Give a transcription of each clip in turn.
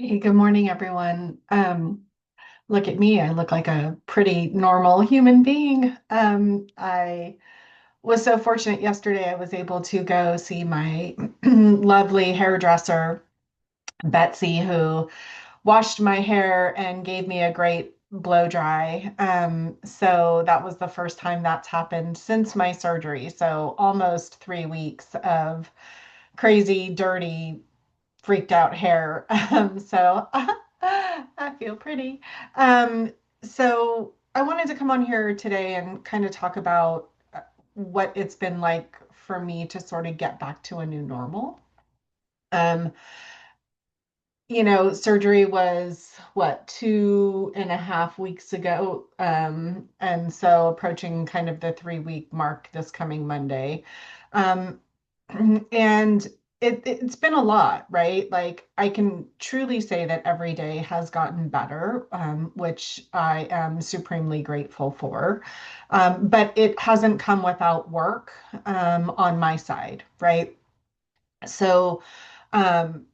Hey, good morning, everyone. Look at me. I look like a pretty normal human being. I was so fortunate yesterday. I was able to go see my lovely hairdresser, Betsy, who washed my hair and gave me a great blow dry. So that was the first time that's happened since my surgery. So almost 3 weeks of crazy, dirty, freaked out hair. So I feel pretty. Um, so I wanted to come on here today and kind of talk about what it's been like for me to sort of get back to a new normal. Um, surgery was what, 2.5 weeks ago. And so approaching kind of the 3 week mark this coming Monday. Um, and it's been a lot, right? Like I can truly say that every day has gotten better, which I am supremely grateful for. But it hasn't come without work, on my side, right? So, um,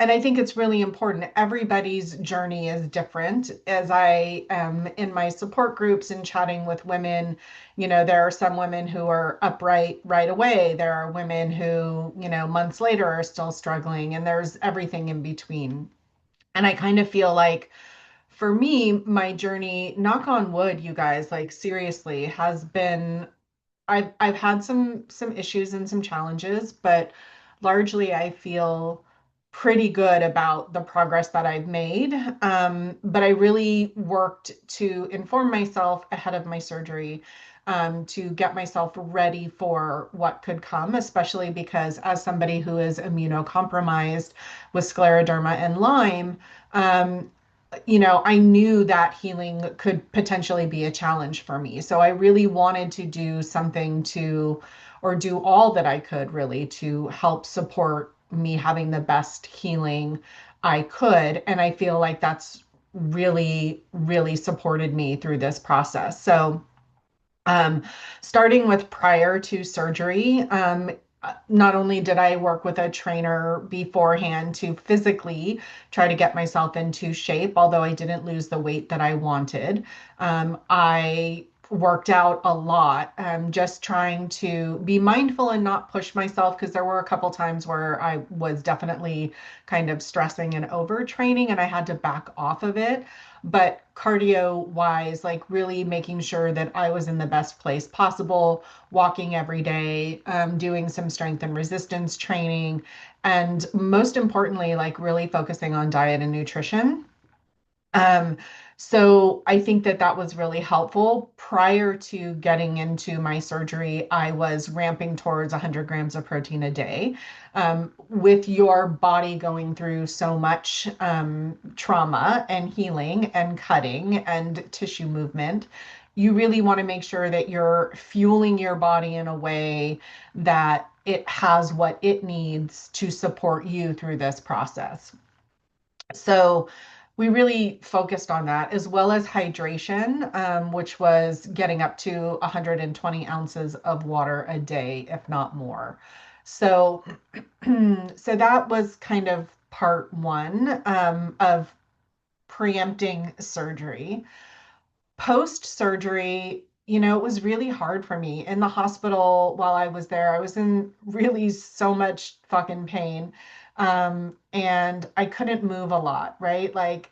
and I think it's really important. Everybody's journey is different. As I am in my support groups and chatting with women, there are some women who are upright right away. There are women who, months later are still struggling, and there's everything in between. And I kind of feel like for me, my journey, knock on wood, you guys, like seriously, has been I've had some issues and some challenges, but largely I feel pretty good about the progress that I've made. But I really worked to inform myself ahead of my surgery, to get myself ready for what could come, especially because as somebody who is immunocompromised with scleroderma and Lyme, um, I knew that healing could potentially be a challenge for me. So I really wanted to do something or do all that I could really to help support me having the best healing I could. And I feel like that's really, really supported me through this process. So, um, starting with prior to surgery, not only did I work with a trainer beforehand to physically try to get myself into shape, although I didn't lose the weight that I wanted, I worked out a lot, just trying to be mindful and not push myself because there were a couple times where I was definitely kind of stressing and overtraining and I had to back off of it. But cardio wise, like really making sure that I was in the best place possible, walking every day, doing some strength and resistance training, and most importantly, like really focusing on diet and nutrition. Um, so I think that that was really helpful. Prior to getting into my surgery, I was ramping towards 100 grams of protein a day. With your body going through so much trauma and healing and cutting and tissue movement, you really want to make sure that you're fueling your body in a way that it has what it needs to support you through this process. So we really focused on that as well as hydration, which was getting up to 120 ounces of water a day, if not more. So, so that was kind of part one, of preempting surgery. Post surgery, it was really hard for me in the hospital while I was there. I was in really so much fucking pain. And I couldn't move a lot, right? Like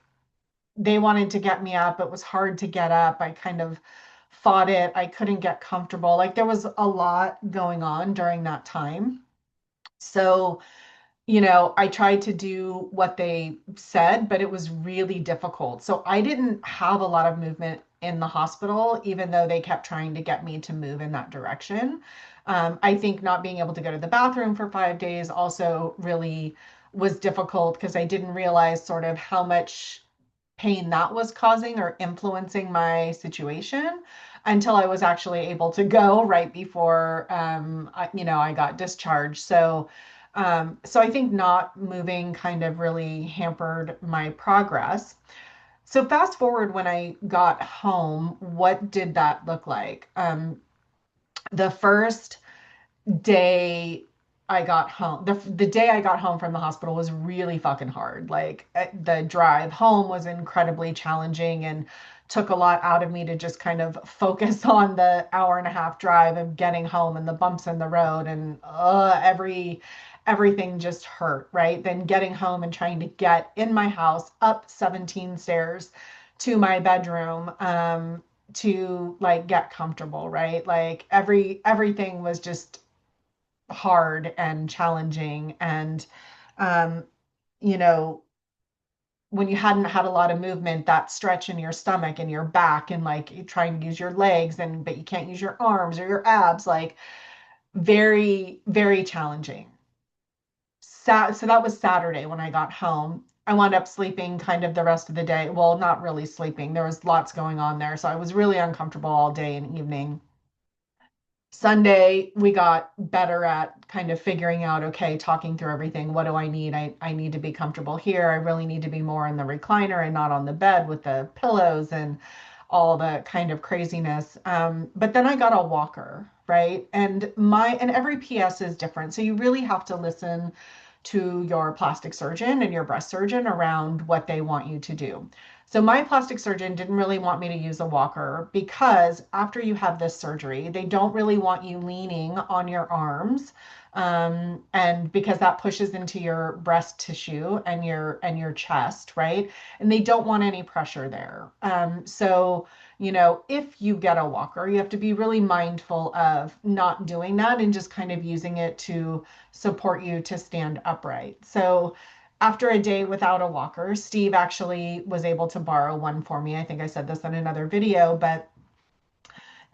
they wanted to get me up. It was hard to get up. I kind of fought it. I couldn't get comfortable. Like there was a lot going on during that time. So, I tried to do what they said, but it was really difficult. So I didn't have a lot of movement in the hospital, even though they kept trying to get me to move in that direction. I think not being able to go to the bathroom for 5 days also really was difficult because I didn't realize sort of how much pain that was causing or influencing my situation until I was actually able to go right before I got discharged. So I think not moving kind of really hampered my progress. So fast forward when I got home, what did that look like? The first day I got home. The day I got home from the hospital was really fucking hard. Like the drive home was incredibly challenging and took a lot out of me to just kind of focus on the hour and a half drive of getting home and the bumps in the road and everything just hurt, right? Then getting home and trying to get in my house up 17 stairs to my bedroom to like get comfortable, right? Like everything was just hard and challenging. And, um, you know, when you hadn't had a lot of movement, that stretch in your stomach and your back, and like you trying to use your legs, and but you can't use your arms or your abs, like very, very challenging. So that was Saturday when I got home. I wound up sleeping kind of the rest of the day. Well, not really sleeping. There was lots going on there. So I was really uncomfortable all day and evening. Sunday, we got better at kind of figuring out, okay, talking through everything. What do I need? I need to be comfortable here. I really need to be more in the recliner and not on the bed with the pillows and all the kind of craziness. But then I got a walker, right? And every PS is different. So you really have to listen to your plastic surgeon and your breast surgeon around what they want you to do. So my plastic surgeon didn't really want me to use a walker because after you have this surgery, they don't really want you leaning on your arms. And because that pushes into your breast tissue and your chest, right? And they don't want any pressure there. So if you get a walker, you have to be really mindful of not doing that and just kind of using it to support you to stand upright. So after a day without a walker, Steve actually was able to borrow one for me. I think I said this in another video, but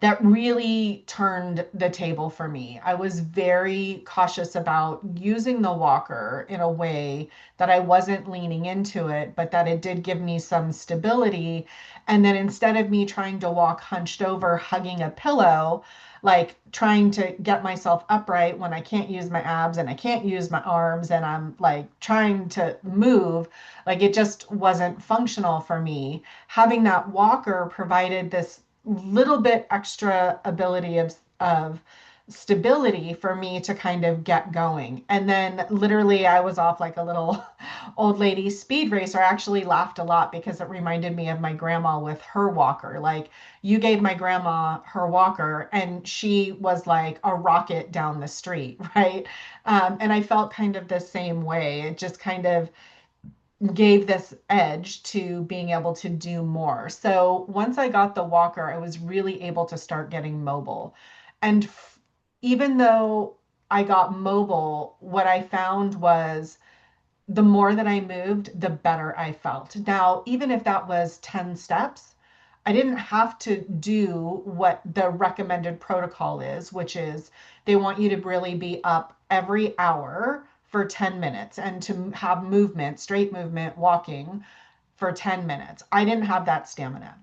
that really turned the table for me. I was very cautious about using the walker in a way that I wasn't leaning into it, but that it did give me some stability. And then instead of me trying to walk hunched over, hugging a pillow, like trying to get myself upright when I can't use my abs and I can't use my arms and I'm like trying to move, like it just wasn't functional for me. Having that walker provided this little bit extra ability of stability for me to kind of get going. And then literally I was off like a little old lady speed racer. I actually laughed a lot because it reminded me of my grandma with her walker. Like you gave my grandma her walker and she was like a rocket down the street, right? And I felt kind of the same way. It just kind of gave this edge to being able to do more. So once I got the walker, I was really able to start getting mobile. And even though I got mobile, what I found was the more that I moved, the better I felt. Now, even if that was 10 steps, I didn't have to do what the recommended protocol is, which is they want you to really be up every hour for 10 minutes and to have movement, straight movement, walking for 10 minutes. I didn't have that stamina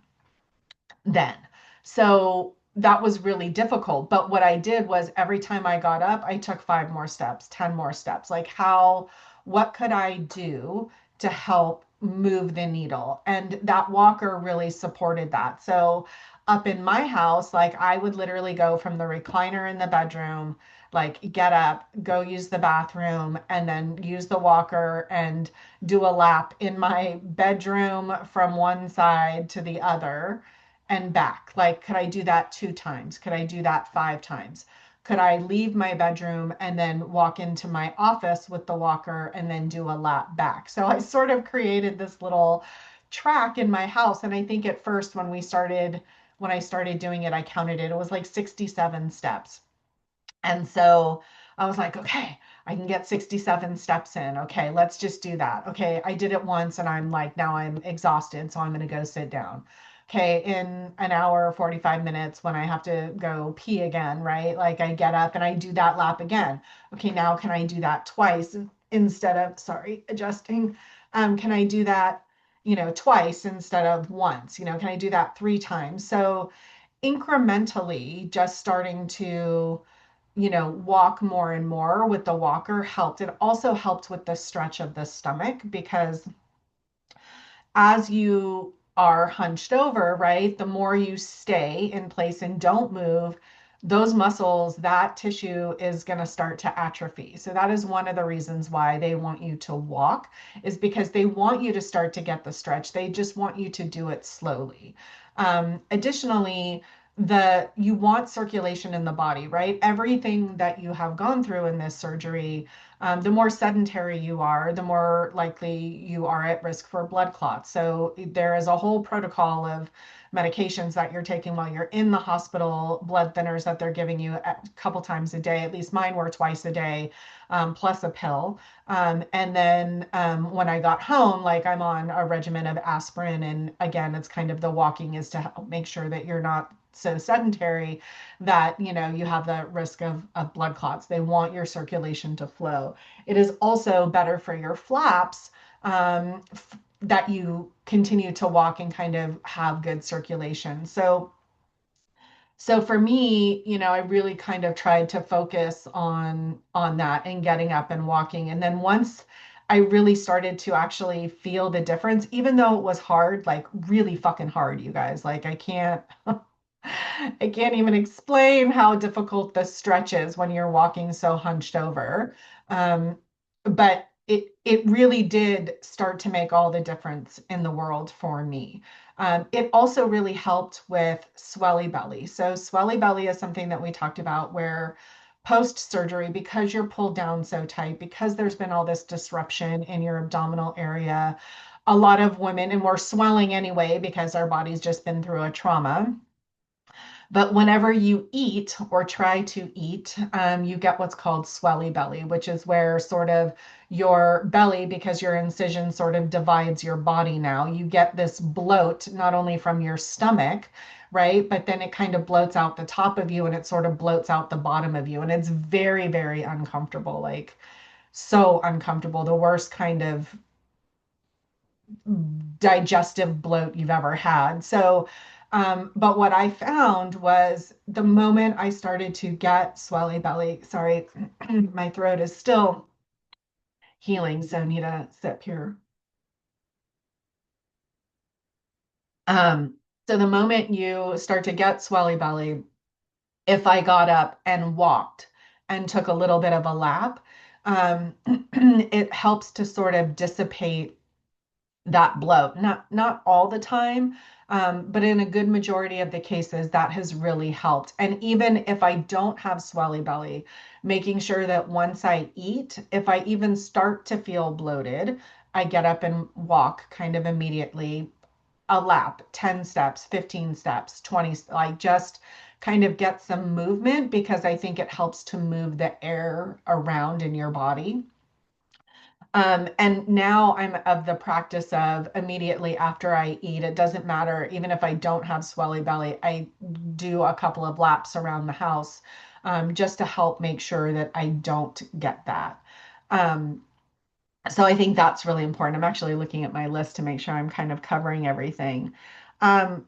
then. So that was really difficult. But what I did was every time I got up, I took 5 more steps, 10 more steps. Like, what could I do to help move the needle? And that walker really supported that. So up in my house, like I would literally go from the recliner in the bedroom, like get up, go use the bathroom, and then use the walker and do a lap in my bedroom from one side to the other and back. Like, could I do that 2 times? Could I do that 5 times? Could I leave my bedroom and then walk into my office with the walker and then do a lap back? So I sort of created this little track in my house. And I think at first when I started doing it, I counted it. It was like 67 steps. And so I was like, okay, I can get 67 steps in. Okay, let's just do that. Okay, I did it once and I'm like, now I'm exhausted. So I'm going to go sit down. Okay, in an hour, 45 minutes, when I have to go pee again, right? Like I get up and I do that lap again. Okay, now can I do that twice instead of, sorry, adjusting? Can I do that, twice instead of once? Can I do that 3 times? So incrementally, just starting to walk more and more with the walker helped. It also helped with the stretch of the stomach because as you are hunched over, right, the more you stay in place and don't move, those muscles, that tissue is going to start to atrophy. So that is one of the reasons why they want you to walk, is because they want you to start to get the stretch. They just want you to do it slowly. Additionally, you want circulation in the body, right? Everything that you have gone through in this surgery, the more sedentary you are, the more likely you are at risk for blood clots. So there is a whole protocol of medications that you're taking while you're in the hospital, blood thinners that they're giving you a couple times a day. At least mine were twice a day, plus a pill. And then when I got home, like I'm on a regimen of aspirin. And again, it's kind of the walking is to help make sure that you're not so sedentary that you have the risk of blood clots. They want your circulation to flow. It is also better for your flaps, that you continue to walk and kind of have good circulation. So for me, I really kind of tried to focus on that and getting up and walking. And then once I really started to actually feel the difference, even though it was hard, like really fucking hard, you guys, like I can't even explain how difficult the stretch is when you're walking so hunched over. Um, but it really did start to make all the difference in the world for me. It also really helped with swelly belly. So swelly belly is something that we talked about where post surgery, because you're pulled down so tight, because there's been all this disruption in your abdominal area, a lot of women, and we're swelling anyway because our body's just been through a trauma. But whenever you eat or try to eat, you get what's called swelly belly, which is where sort of your belly, because your incision sort of divides your body now, you get this bloat not only from your stomach, right? But then it kind of bloats out the top of you and it sort of bloats out the bottom of you. And it's very, very uncomfortable, like so uncomfortable. The worst kind of digestive bloat you've ever had. So, but what I found was the moment I started to get swelly belly, sorry, my throat is still healing, so I need a sip here. So the moment you start to get swelly belly, if I got up and walked and took a little bit of a lap, it helps to sort of dissipate that bloat. Not all the time, but in a good majority of the cases, that has really helped. And even if I don't have swelly belly, making sure that once I eat, if I even start to feel bloated, I get up and walk kind of immediately, a lap, 10 steps, 15 steps, 20, like just kind of get some movement because I think it helps to move the air around in your body. And now I'm of the practice of immediately after I eat, it doesn't matter, even if I don't have swelly belly, I do a couple of laps around the house, just to help make sure that I don't get that. Um, so I think that's really important. I'm actually looking at my list to make sure I'm kind of covering everything. Um,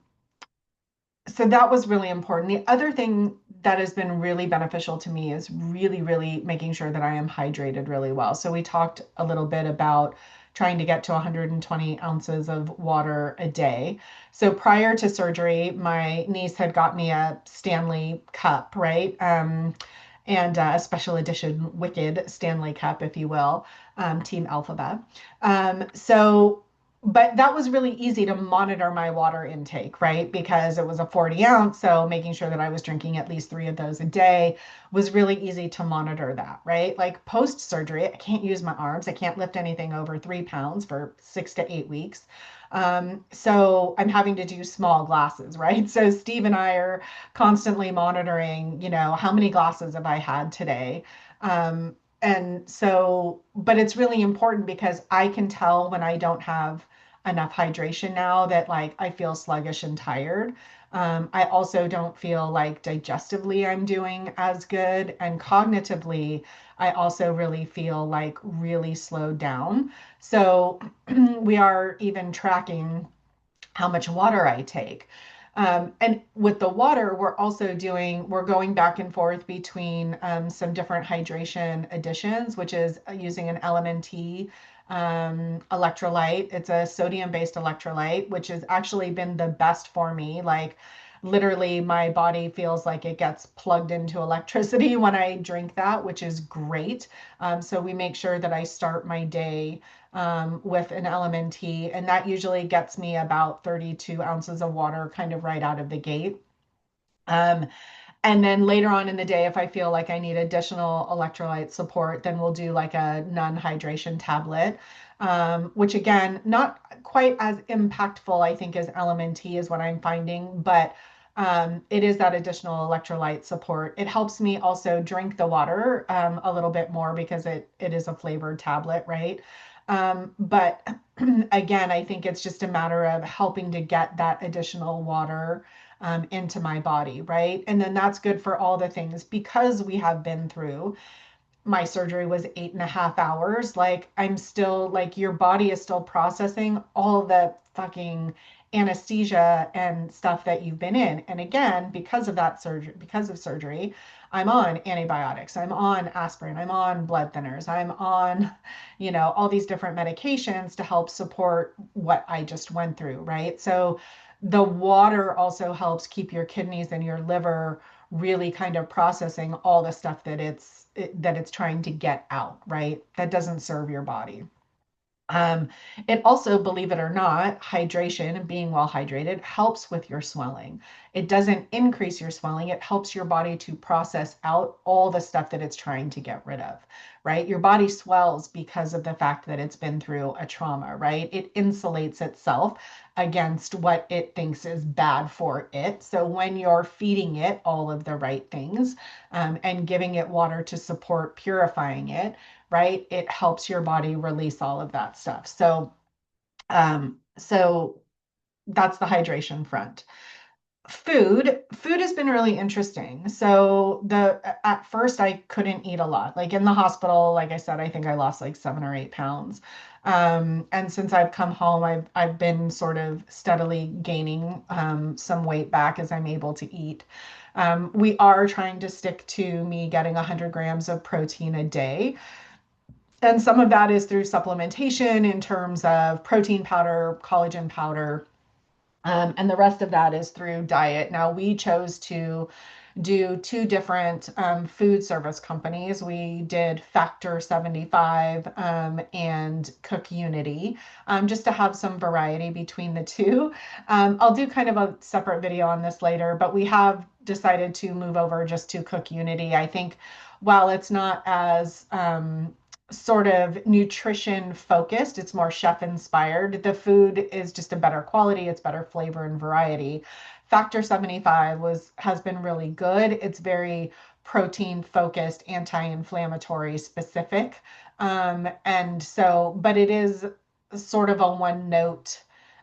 so that was really important. The other thing that has been really beneficial to me is really, really making sure that I am hydrated really well. So we talked a little bit about trying to get to 120 ounces of water a day. So prior to surgery, my niece had got me a Stanley cup, right? And a special edition Wicked Stanley Cup, if you will, Team Alphabet. So but that was really easy to monitor my water intake, right? Because it was a 40 ounce. So making sure that I was drinking at least 3 of those a day was really easy to monitor that, right? Like post surgery, I can't use my arms. I can't lift anything over 3 pounds for 6 to 8 weeks. So I'm having to do small glasses, right? So Steve and I are constantly monitoring, how many glasses have I had today? And so, but it's really important because I can tell when I don't have enough hydration now that like I feel sluggish and tired. I also don't feel like digestively I'm doing as good. And cognitively, I also really feel like really slowed down. So we are even tracking how much water I take. And with the water, we're going back and forth between some different hydration additions, which is using an LMNT electrolyte. It's a sodium based electrolyte, which has actually been the best for me. Like, literally my body feels like it gets plugged into electricity when I drink that, which is great. So we make sure that I start my day with an LMNT, and that usually gets me about 32 ounces of water kind of right out of the gate. Um, and then later on in the day, if I feel like I need additional electrolyte support, then we'll do like a non-hydration tablet, which again, not quite as impactful, I think, as LMNT is what I'm finding, but it is that additional electrolyte support. It helps me also drink the water a little bit more because it is a flavored tablet, right? But again, I think it's just a matter of helping to get that additional water into my body, right? And then that's good for all the things because we have been through. My surgery was 8.5 hours. Like, I'm still, like, your body is still processing all the fucking anesthesia and stuff that you've been in. And again, because of that surgery, because of surgery, I'm on antibiotics, I'm on aspirin, I'm on blood thinners, I'm on, all these different medications to help support what I just went through, right? So the water also helps keep your kidneys and your liver really kind of processing all the stuff that it's trying to get out, right? That doesn't serve your body. Um, it also, believe it or not, hydration and being well hydrated helps with your swelling. It doesn't increase your swelling. It helps your body to process out all the stuff that it's trying to get rid of, right? Your body swells because of the fact that it's been through a trauma, right? It insulates itself against what it thinks is bad for it. So when you're feeding it all of the right things and giving it water to support purifying it, right? It helps your body release all of that stuff. So that's the hydration front. Food has been really interesting. So the at first I couldn't eat a lot. Like in the hospital, like I said, I think I lost like 7 or 8 pounds. And since I've come home, I've been sort of steadily gaining some weight back as I'm able to eat. We are trying to stick to me getting 100 grams of protein a day. And some of that is through supplementation in terms of protein powder, collagen powder, and the rest of that is through diet. Now, we chose to do two different food service companies. We did Factor 75 and Cook Unity just to have some variety between the two. I'll do kind of a separate video on this later, but we have decided to move over just to Cook Unity. I think while it's not as sort of nutrition focused, it's more chef inspired. The food is just a better quality, it's better flavor and variety. Factor 75 has been really good. It's very protein focused, anti-inflammatory specific. And so, but it is sort of a one note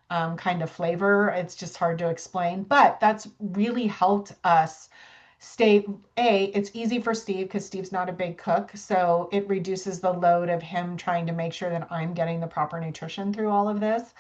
kind of flavor. It's just hard to explain, but that's really helped us stay. It's easy for Steve because Steve's not a big cook, so it reduces the load of him trying to make sure that I'm getting the proper nutrition through all of this.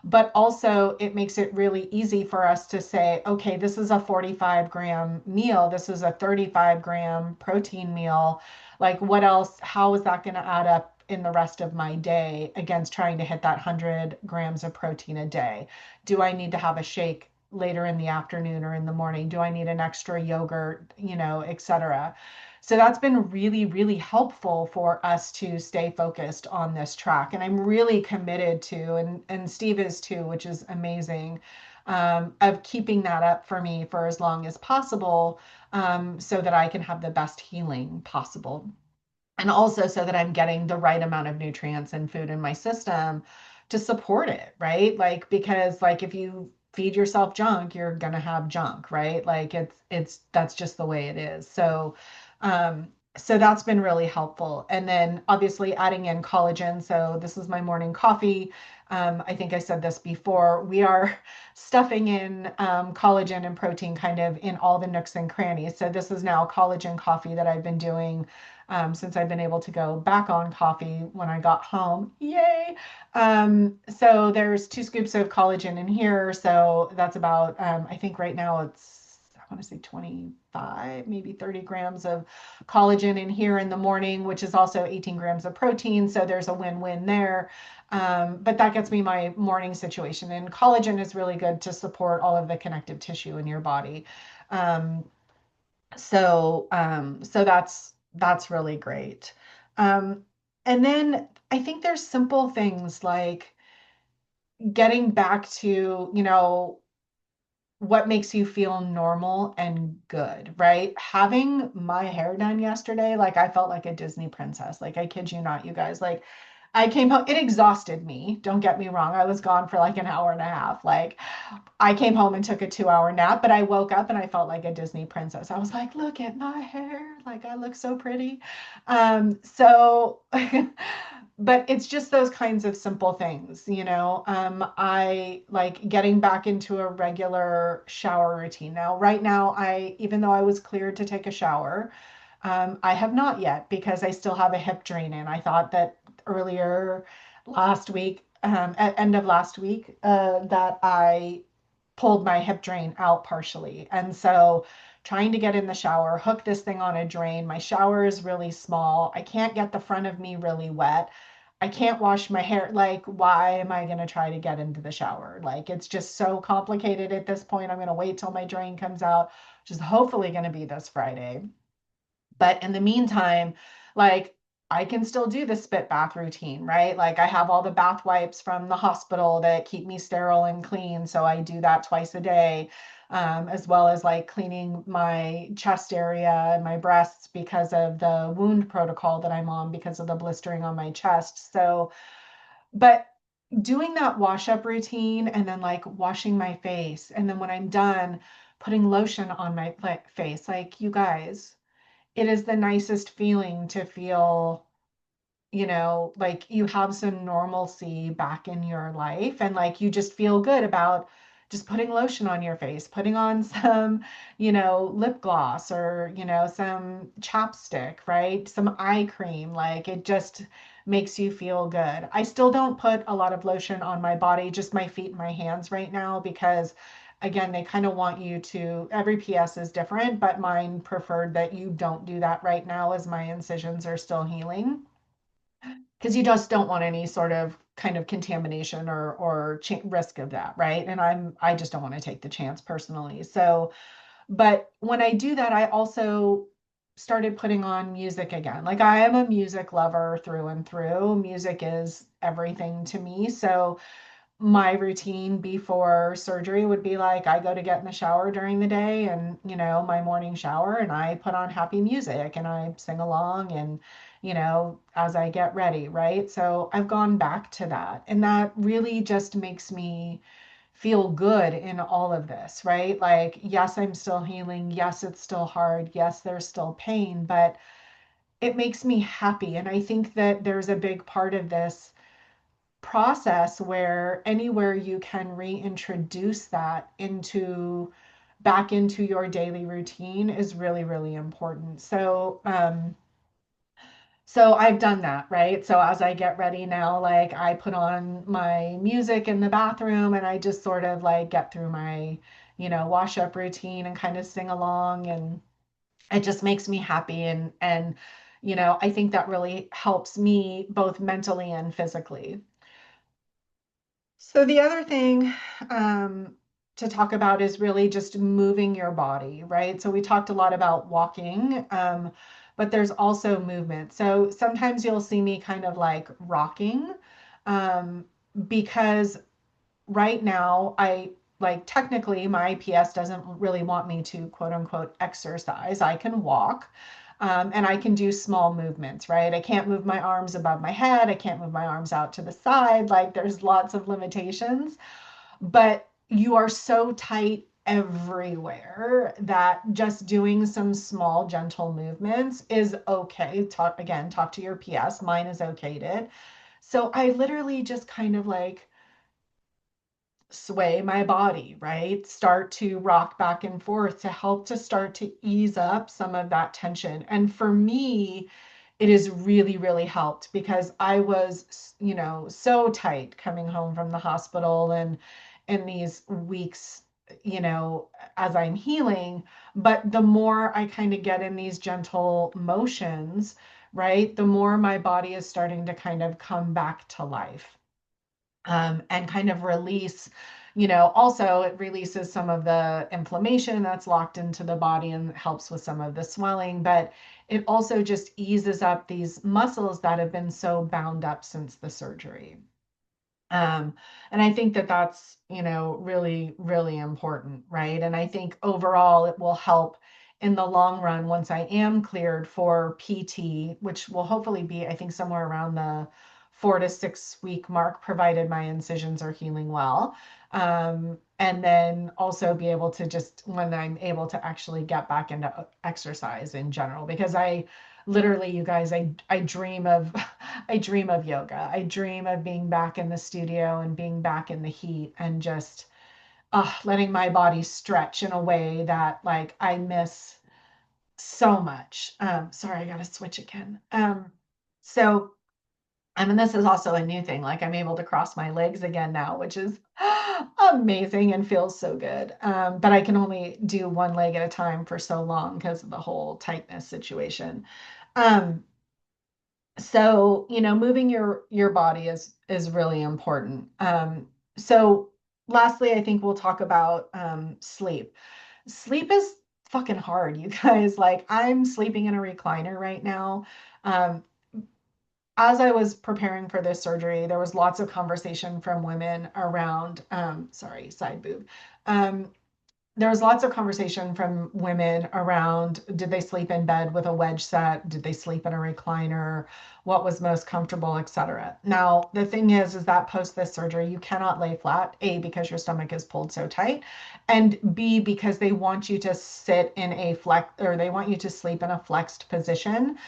But also, it makes it really easy for us to say, okay, this is a 45-gram meal, this is a 35-gram protein meal. Like, what else? How is that going to add up in the rest of my day against trying to hit that 100 grams of protein a day? Do I need to have a shake later in the afternoon or in the morning? Do I need an extra yogurt, etc.? So that's been really, really helpful for us to stay focused on this track. And I'm really committed to, and Steve is too, which is amazing, of keeping that up for me for as long as possible, so that I can have the best healing possible. And also so that I'm getting the right amount of nutrients and food in my system to support it, right? Like, because like if you feed yourself junk, you're gonna have junk, right? Like that's just the way it is. So that's been really helpful. And then obviously adding in collagen. So this is my morning coffee. I think I said this before. We are stuffing in collagen and protein kind of in all the nooks and crannies. So this is now collagen coffee that I've been doing since I've been able to go back on coffee when I got home. Yay! So there's 2 scoops of collagen in here. So that's about, I think right now it's want to say 25, maybe 30 grams of collagen in here in the morning, which is also 18 grams of protein. So there's a win-win there. But that gets me my morning situation. And collagen is really good to support all of the connective tissue in your body. Um, so that's really great. Um, and then I think there's simple things like getting back to, what makes you feel normal and good, right? Having my hair done yesterday, like I felt like a Disney princess. Like I kid you not, you guys. Like I came home, it exhausted me. Don't get me wrong. I was gone for like an hour and a half. Like I came home and took a 2 hour nap, but I woke up and I felt like a Disney princess. I was like, look at my hair. Like I look so pretty. So but it's just those kinds of simple things, I like getting back into a regular shower routine. Now, right now, even though I was cleared to take a shower, I have not yet because I still have a hip drain in. I thought that earlier last week, at end of last week, that I pulled my hip drain out partially. And so trying to get in the shower, hook this thing on a drain. My shower is really small. I can't get the front of me really wet. I can't wash my hair. Like, why am I going to try to get into the shower? Like, it's just so complicated at this point. I'm going to wait till my drain comes out, which is hopefully going to be this Friday. But in the meantime, like I can still do the spit bath routine, right? Like I have all the bath wipes from the hospital that keep me sterile and clean. So I do that twice a day, as well as like cleaning my chest area and my breasts because of the wound protocol that I'm on because of the blistering on my chest. So, but doing that wash up routine and then like washing my face. And then when I'm done, putting lotion on my face, like you guys, it is the nicest feeling to feel, like you have some normalcy back in your life and like you just feel good about just putting lotion on your face, putting on some, lip gloss or, some chapstick, right? Some eye cream. Like it just makes you feel good. I still don't put a lot of lotion on my body, just my feet and my hands right now because again, they kind of want you to, every PS is different, but mine preferred that you don't do that right now as my incisions are still healing because you just don't want any sort of kind of contamination or risk of that, right? And I just don't want to take the chance personally. So, but when I do that, I also started putting on music again. Like I am a music lover through and through. Music is everything to me. So my routine before surgery would be like I go to get in the shower during the day and my morning shower and I put on happy music and I sing along and as I get ready, right? So I've gone back to that and that really just makes me feel good in all of this, right? Like yes, I'm still healing, yes, it's still hard, yes, there's still pain, but it makes me happy. And I think that there's a big part of this process where anywhere you can reintroduce that into back into your daily routine is really really important. So I've done that, right? So as I get ready now, like I put on my music in the bathroom and I just sort of like get through my wash up routine and kind of sing along, and it just makes me happy. And I think that really helps me both mentally and physically. So the other thing to talk about is really just moving your body, right? So we talked a lot about walking, but there's also movement. So sometimes you'll see me kind of like rocking, um, because right now I like technically my PS doesn't really want me to quote unquote exercise. I can walk. And I can do small movements, right? I can't move my arms above my head. I can't move my arms out to the side. Like there's lots of limitations, but you are so tight everywhere that just doing some small, gentle movements is okay. Talk to your PS. Mine is okated. So I literally just kind of like sway my body, right? Start to rock back and forth to help to start to ease up some of that tension. And for me, it has really, really helped because I was, so tight coming home from the hospital and in these weeks you know, as I'm healing. But the more I kind of get in these gentle motions, right, the more my body is starting to kind of come back to life, and kind of release, also it releases some of the inflammation that's locked into the body and helps with some of the swelling, but it also just eases up these muscles that have been so bound up since the surgery. Um, and I think that that's, really, really important, right? And I think overall it will help in the long run once I am cleared for PT, which will hopefully be, I think, somewhere around the 4 to 6 week mark, provided my incisions are healing well. And then also be able to just, when I'm able to actually get back into exercise in general, because I literally, you guys, I dream of I dream of yoga. I dream of being back in the studio and being back in the heat and just letting my body stretch in a way that like I miss so much. Sorry, I gotta switch again. So I mean, this is also a new thing. Like I'm able to cross my legs again now, which is amazing and feels so good. But I can only do one leg at a time for so long because of the whole tightness situation. Um, so moving your body is really important. So lastly, I think we'll talk about sleep. Sleep is fucking hard, you guys. Like I'm sleeping in a recliner right now. um, as I was preparing for this surgery, there was lots of conversation from women around, sorry, side boob. um, there was lots of conversation from women around, did they sleep in bed with a wedge set? Did they sleep in a recliner? What was most comfortable, etc. Now, the thing is that post this surgery, you cannot lay flat, A, because your stomach is pulled so tight, and B, because they want you to sit in a flex, or they want you to sleep in a flexed position,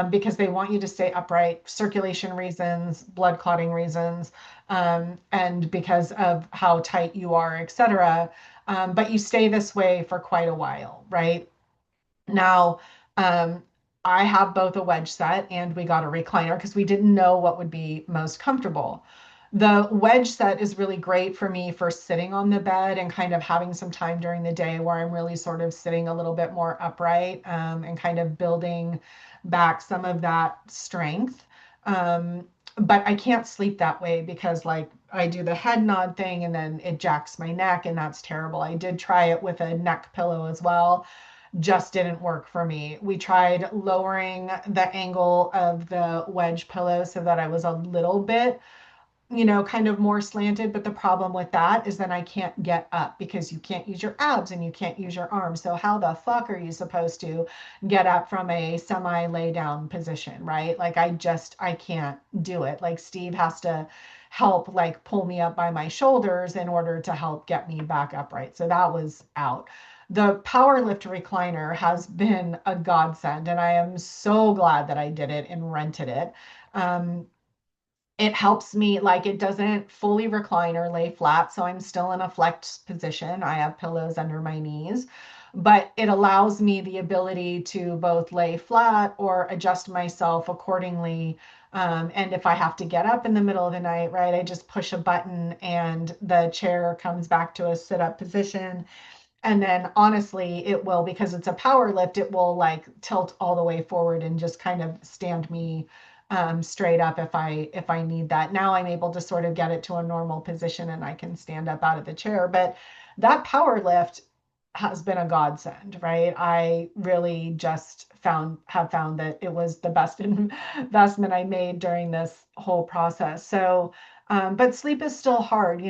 because they want you to stay upright, circulation reasons, blood clotting reasons, and because of how tight you are, etc. But you stay this way for quite a while, right? Now, um, I have both a wedge set and we got a recliner because we didn't know what would be most comfortable. The wedge set is really great for me for sitting on the bed and kind of having some time during the day where I'm really sort of sitting a little bit more upright, and kind of building back some of that strength. Um, but I can't sleep that way because, like, I do the head nod thing and then it jacks my neck, and that's terrible. I did try it with a neck pillow as well, just didn't work for me. We tried lowering the angle of the wedge pillow so that I was a little bit, kind of more slanted. But the problem with that is then I can't get up because you can't use your abs and you can't use your arms. So how the fuck are you supposed to get up from a semi lay down position, right? Like I can't do it. Like Steve has to help like pull me up by my shoulders in order to help get me back upright. So that was out. The power lift recliner has been a godsend, and I am so glad that I did it and rented it. Um, it helps me, like it doesn't fully recline or lay flat, so I'm still in a flexed position. I have pillows under my knees, but it allows me the ability to both lay flat or adjust myself accordingly. And if I have to get up in the middle of the night, right, I just push a button and the chair comes back to a sit up position. And then honestly, it will, because it's a power lift, it will like tilt all the way forward and just kind of stand me straight up if I need that. Now I'm able to sort of get it to a normal position and I can stand up out of the chair. But that power lift has been a godsend, right? I really just have found that it was the best investment I made during this whole process. So, but sleep is still hard.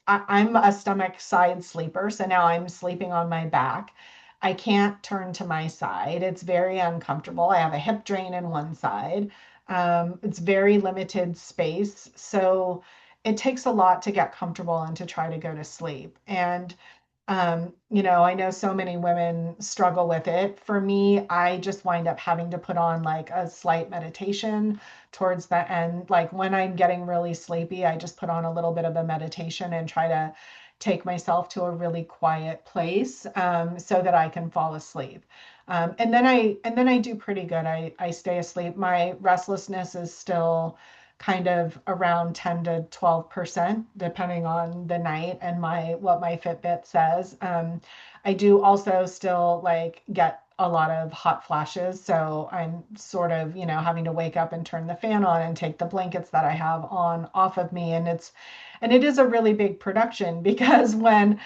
I'm a stomach side sleeper, so now I'm sleeping on my back. I can't turn to my side. It's very uncomfortable. I have a hip drain in one side. It's very limited space, so it takes a lot to get comfortable and to try to go to sleep. And I know so many women struggle with it. For me, I just wind up having to put on like a slight meditation towards the end. Like when I'm getting really sleepy, I just put on a little bit of a meditation and try to take myself to a really quiet place, so that I can fall asleep. And then I do pretty good. I stay asleep. My restlessness is still kind of around 10 to 12%, depending on the night and my what my Fitbit says. I do also still like get a lot of hot flashes, so I'm sort of, having to wake up and turn the fan on and take the blankets that I have on off of me, and it is a really big production because when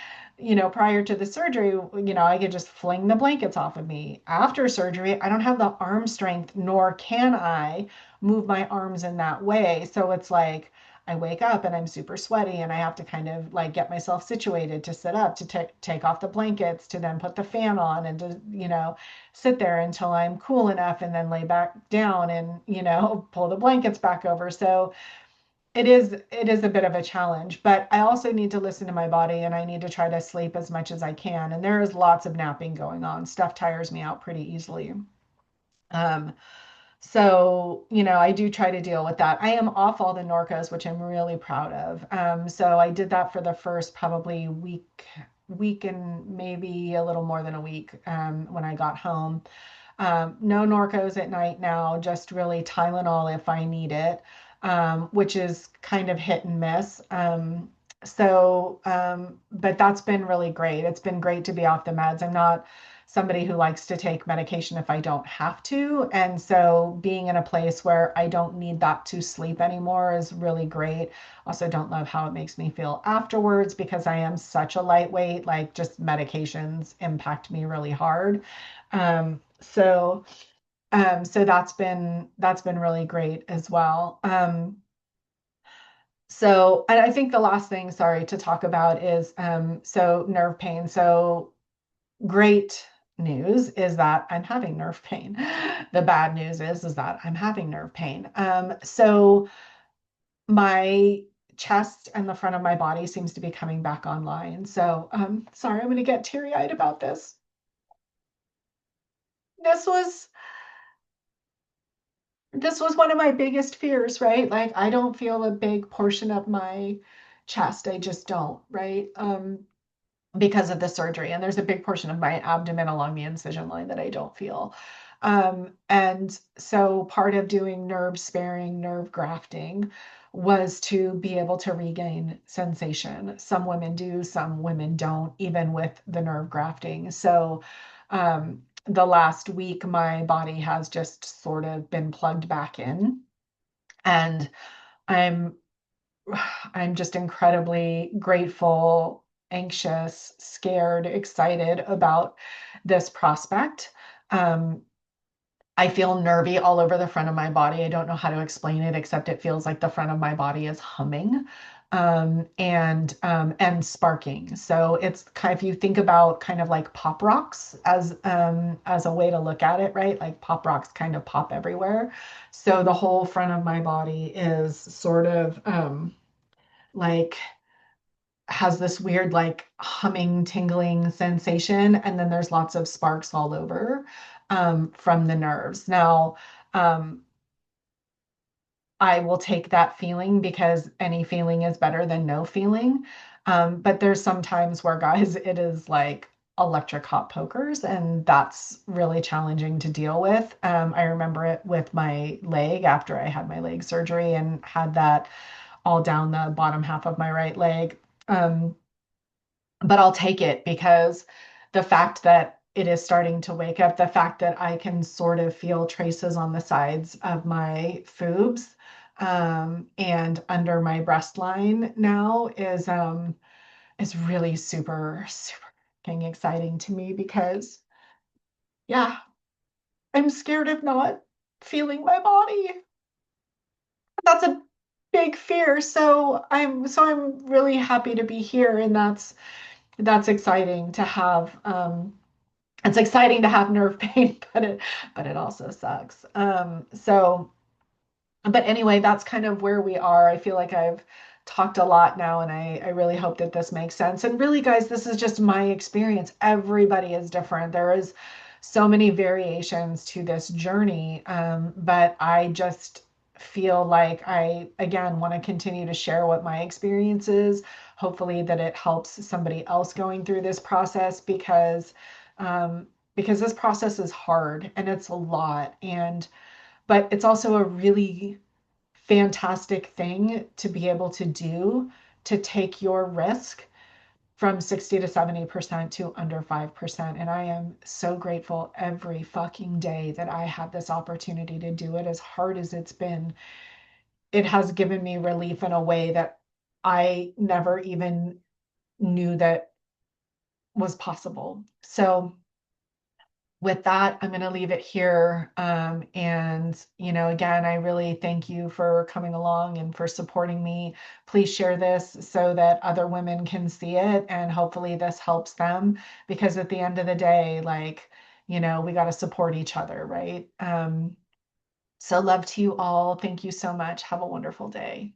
prior to the surgery, I could just fling the blankets off of me. After surgery, I don't have the arm strength, nor can I move my arms in that way. So it's like I wake up and I'm super sweaty and I have to kind of like get myself situated to sit up, to take off the blankets, to then put the fan on and to, sit there until I'm cool enough and then lay back down and, pull the blankets back over. So it is a bit of a challenge, but I also need to listen to my body and I need to try to sleep as much as I can. And there is lots of napping going on. Stuff tires me out pretty easily. Um, so, I do try to deal with that. I am off all the Norcos, which I'm really proud of. So I did that for the first probably week and maybe a little more than a week when I got home. No Norcos at night now, just really Tylenol if I need it, which is kind of hit and miss. But that's been really great. It's been great to be off the meds. I'm not somebody who likes to take medication if I don't have to. And so being in a place where I don't need that to sleep anymore is really great. Also, don't love how it makes me feel afterwards because I am such a lightweight, like just medications impact me really hard. So that's been really great as well. And I think the last thing, sorry, to talk about is so nerve pain. So great news is that I'm having nerve pain. The bad news is that I'm having nerve pain. So my chest and the front of my body seems to be coming back online. So sorry, I'm going to get teary-eyed about this. This was this was one of my biggest fears, right? Like I don't feel a big portion of my chest. I just don't, right? Because of the surgery. And there's a big portion of my abdomen along the incision line that I don't feel. And so part of doing nerve sparing, nerve grafting was to be able to regain sensation. Some women do, some women don't, even with the nerve grafting. So the last week, my body has just sort of been plugged back in. And I'm I'm just incredibly grateful, anxious, scared, excited about this prospect. Um, I feel nervy all over the front of my body. I don't know how to explain it, except it feels like the front of my body is humming and sparking. So it's kind of, if you think about kind of like pop rocks as a way to look at it, right? Like pop rocks kind of pop everywhere. So the whole front of my body is sort of like has this weird like humming, tingling sensation, and then there's lots of sparks all over from the nerves. Now, um, I will take that feeling because any feeling is better than no feeling. But there's some times where, guys, it is like electric hot pokers, and that's really challenging to deal with. I remember it with my leg after I had my leg surgery and had that all down the bottom half of my right leg. Um, but I'll take it because the fact that it is starting to wake up, the fact that I can sort of feel traces on the sides of my boobs and under my breast line now is really super, super fucking exciting to me because yeah, I'm scared of not feeling my body. That's a big fear. So I'm really happy to be here, and that's exciting to have. It's exciting to have nerve pain, but it also sucks. But anyway, that's kind of where we are. I feel like I've talked a lot now, and I really hope that this makes sense. And really, guys, this is just my experience. Everybody is different. There is so many variations to this journey, but I just feel like I, again, want to continue to share what my experience is. Hopefully, that it helps somebody else going through this process because this process is hard and it's a lot, and but it's also a really fantastic thing to be able to do, to take your risk from 60 to 70% to under 5%. And I am so grateful every fucking day that I have this opportunity to do it. As hard as it's been, it has given me relief in a way that I never even knew that was possible. So with that, I'm going to leave it here. And, again, I really thank you for coming along and for supporting me. Please share this so that other women can see it. And hopefully this helps them, because at the end of the day, like, we got to support each other, right? So love to you all. Thank you so much. Have a wonderful day.